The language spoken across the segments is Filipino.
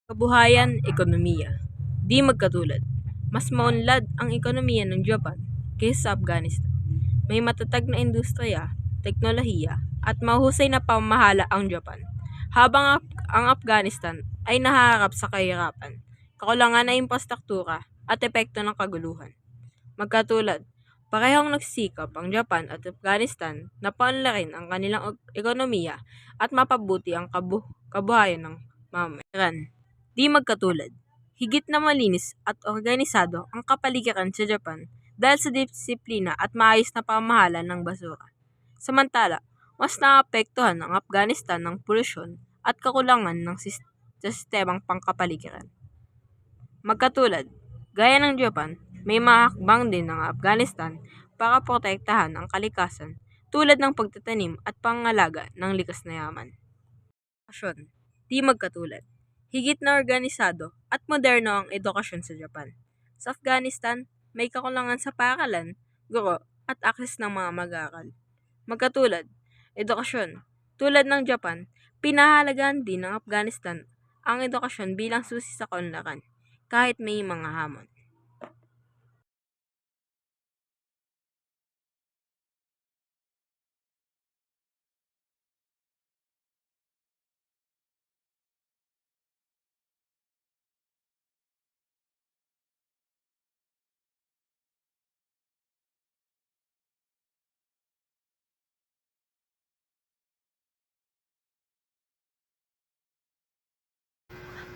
Kabuhayan, ekonomiya. Di magkatulad. Mas maunlad ang ekonomiya ng Japan kaysa sa Afghanistan. May matatag na industriya, teknolohiya, at mahusay na pamahala ang Japan. Habang ang Afghanistan ay nahaharap sa kahirapan, kakulangan ng infrastruktura at epekto ng kaguluhan. Magkatulad, parehong nagsikap ang Japan at Afghanistan na paunlarin ang kanilang ekonomiya at mapabuti ang kabuhayan ng mamamayan. Di magkatulad. Higit na malinis at organisado ang kapaligiran sa Japan dahil sa disiplina at maayos na pamahalaan ng basura. Samantala, mas naapektuhan ang Afghanistan ng polusyon at kakulangan ng sistemang pangkapaligiran. Magkatulad, gaya ng Japan, may mahakbang din ng Afghanistan para protektahan ang kalikasan tulad ng pagtatanim at pangalaga ng likas na yaman. Edukasyon. Di magkatulad. Higit na organisado at moderno ang edukasyon sa Japan. Sa Afghanistan, may kakulangan sa paaralan, guro, at akses ng mga mag-aaral. Magkatulad, edukasyon. Tulad ng Japan, pinahalagahan din ng Afghanistan ang edukasyon bilang susi sa kaunlaran, kahit may mga hamon.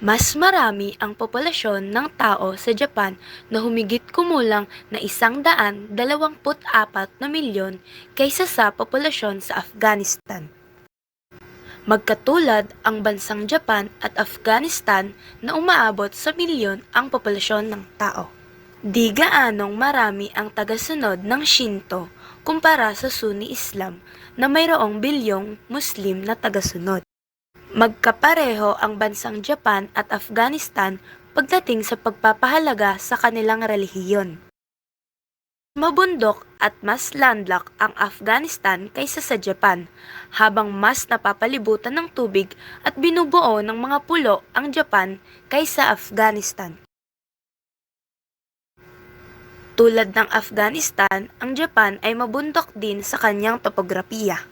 Mas marami ang populasyon ng tao sa Japan na humigit kumulang na 124 na milyon kaysa sa populasyon sa Afghanistan. Magkatulad ang bansang Japan at Afghanistan na umaabot sa milyon ang populasyon ng tao. Di gaanong marami ang tagasunod ng Shinto kumpara sa Sunni Islam na mayroong bilyong Muslim na tagasunod. Magkapareho ang bansang Japan at Afghanistan pagdating sa pagpapahalaga sa kanilang relihiyon. Mabundok at mas landlocked ang Afghanistan kaysa sa Japan, habang mas napapalibutan ng tubig at binubuo ng mga pulo ang Japan kaysa Afghanistan. Tulad ng Afghanistan, ang Japan ay mabundok din sa kanyang topografiya.